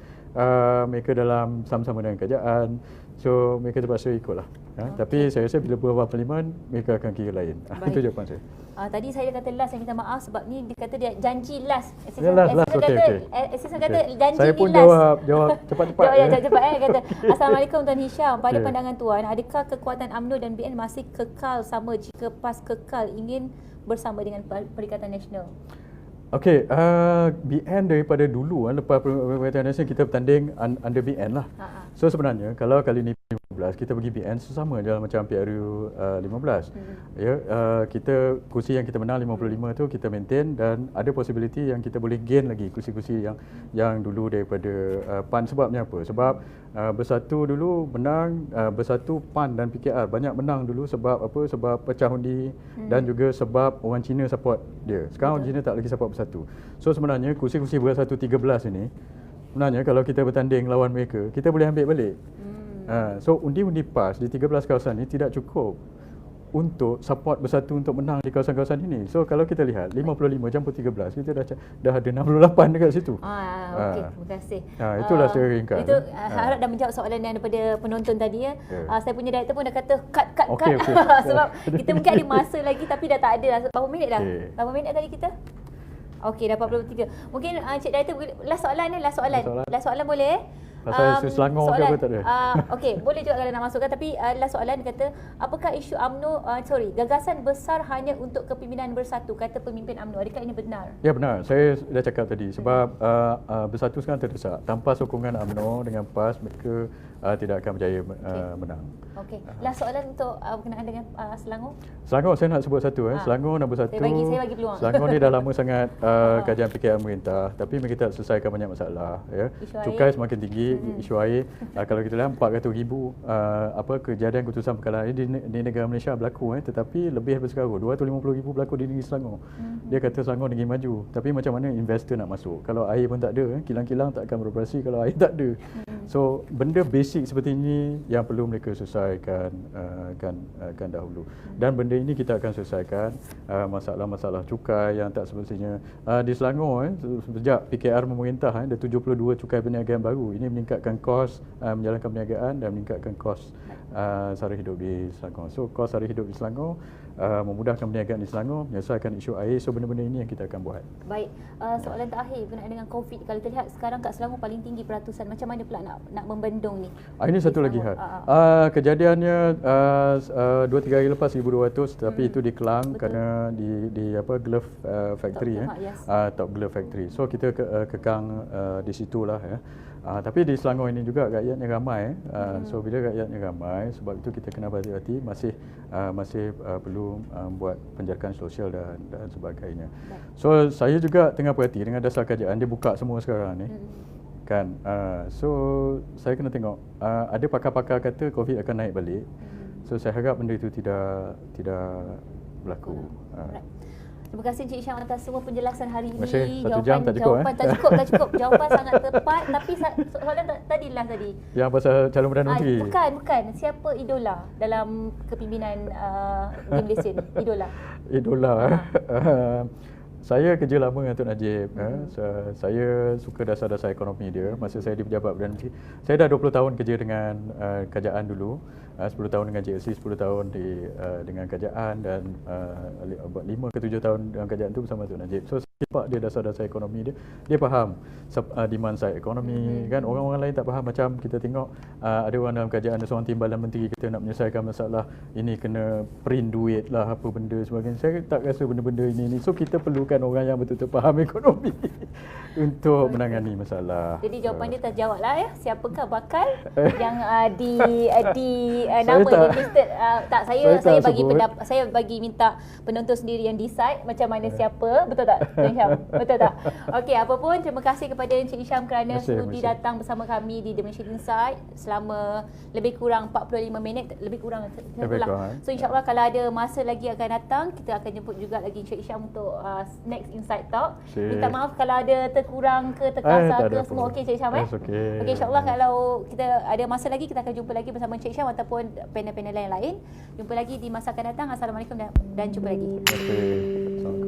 mereka dalam sama-sama dengan kerajaan, so mereka terpaksa ikutlah. Tapi saya rasa bila berubah parlimen, mereka akan kira lain. Itu jawapan saya. Tadi saya kata last, saya minta maaf sebab ni dia kata dia janji last. Last, okey. Kata janji saya pun last. jawab cepat-cepat. Cepat kata. Assalamualaikum Tuan Hisham. Pada pandangan Tuan, adakah kekuatan UMNO dan BN masih kekal sama jika PAS kekal ingin bersama dengan Perikatan Nasional? Okey, BN daripada dulu lepas Perikatan Nasional kita bertanding under BN lah. So sebenarnya kalau kali ni 15 kita pergi BN sama dalam macam PRU 15. Kita kursi yang kita menang 55 tu kita maintain, dan ada possibility yang kita boleh gain lagi kursi-kursi yang dulu daripada PAN. Sebabnya apa? Sebab Bersatu dulu menang, Bersatu, PAN dan PKR banyak menang dulu sebab apa? Sebab pecah undi dan juga sebab orang Cina support dia. Sekarang orang Cina tak lagi support Bersatu. So sebenarnya kursi-kursi Bersatu 13 ini, sebenarnya kalau kita bertanding lawan mereka, kita boleh ambil balik. So undi-undi PAS di 13 kawasan ini tidak cukup untuk support Bersatu untuk menang di kawasan-kawasan ini. So kalau kita lihat 55 campur 13, kita dah ada 68 dekat situ. Okey, terima kasih. Itulah secara ringkas. Itu harap dah menjawab soalan yang daripada penonton tadi ya. Saya punya director pun dah kata cut. Sebab kita mungkin ada masa lagi tapi dah tak ada. Berapa minit dah? Berapa minit tadi kita? Okey, dah 43. Mungkin Encik Director, last soalan boleh? Pasal isu Selangor ke apa tak ada? Okey, boleh juga kalau nak masukkan, tapi adalah soalan kata apakah isu UMNO gagasan besar hanya untuk kepimpinan bersatu, kata pemimpin UMNO. Adakah ini benar? Ya benar, saya dah cakap tadi sebab bersatu sekarang terdesak. Tanpa sokongan UMNO dengan PAS mereka tidak akan berjaya menang. Okey. Last soalan untuk berkenaan dengan Selangor. Selangor saya nak sebut satu Selangor nombor satu. Saya bagi peluang. Selangor ni dah lama sangat kajian PKR pemerintah, tapi mereka tak selesaikan banyak masalah ya. Cukai semakin tinggi, isu air. Kalau kita lihat 400,000 kejadian keputusan perkara di negara Malaysia berlaku tetapi lebih daripada sekarang 250,000 berlaku di negeri Selangor. Dia kata Selangor negeri maju, tapi macam mana investor nak masuk kalau air pun tak ada, kilang-kilang tak akan beroperasi kalau air tak ada. So benda basic seperti ini yang perlu mereka selesaikan kan dahulu. Dan benda ini kita akan selesaikan masalah-masalah cukai yang tak semestinya di Selangor sejak PKR memerintah ada 72 cukai perniagaan baru. Ini meningkatkan kos menjalankan perniagaan dan meningkatkan kos sara hidup di Selangor. So kos sara hidup di Selangor memudahkan perniagaan di Selangor, menyelesaikan isu air. So benda-benda ini yang kita akan buat. Baik, soalan terakhir berkenaan dengan COVID. Kalau terlihat sekarang kat Selangor paling tinggi peratusan, macam mana pula nak membendung ni? Ini satu lagi hal. Kejadiannya 2-3 hari lepas 1,200, tapi itu di Kelang kerana di glove factory top glove factory. So kita kekang di situlah tapi di Selangor ini juga rakyatnya ramai so bila rakyatnya ramai, sebab itu kita kena berhati-hati, masih perlu buat penjarakan sosial dan sebagainya. So saya juga tengah perhati dengan dasar kajian dia buka semua sekarang ni kan. So saya kena tengok ada pakar-pakar kata COVID akan naik balik. So saya harap benda itu tidak berlaku. Terima kasih Encik Hisham atas semua penjelasan hari ini. Jawapan tak cukup. Jawapan sangat tepat, tapi soalan tadi. Yang pasal calon Perdana Menteri. Bukan. Siapa idola dalam kepimpinan di Malaysia ni? Idola. Saya kerja lama dengan Tun Najib. Saya suka dasar-dasar ekonomi dia masa saya di Pejabat Perdana Menteri. Saya dah 20 tahun kerja dengan kerajaan dulu. 10 tahun dengan JLC, 10 tahun dengan kerajaan, dan 5 ke 7 tahun dengan kerajaan tu bersama Tun Najib. So sebab dia dasar-dasar ekonomi dia faham demand side ekonomi kan. Orang-orang lain tak faham. Macam kita tengok ada orang dalam kerajaan, ada seorang timbalan menteri kita nak menyelesaikan masalah ini kena print duit lah apa benda sebagainya. Saya tak rasa benda-benda ini. So kita perlukan orang yang betul-betul faham ekonomi untuk menangani masalah. Jadi jawapan dia terjawab lah ya. Siapakah bakal yang nama yang listed? Saya bagi minta penonton sendiri yang decide macam mana siapa. Betul tak? Betul tak? Okey, apa pun terima kasih kepada Encik Hisham kerana sudi datang bersama kami di The Malaysian Insight selama lebih kurang 45 minit. Lebih kurang. So insyaAllah kalau ada masa lagi akan datang, kita akan jemput juga lagi Encik Hisham untuk next Insight Talk. Minta maaf kalau ada terkurang ke terkasar ke semua okey Encik Hisham Okey, insyaAllah kalau kita ada masa lagi, kita akan jumpa lagi bersama Encik Hisham ataupun panel-panel lain. Jumpa lagi di masa akan datang. Assalamualaikum dan jumpa lagi. Terima kasih.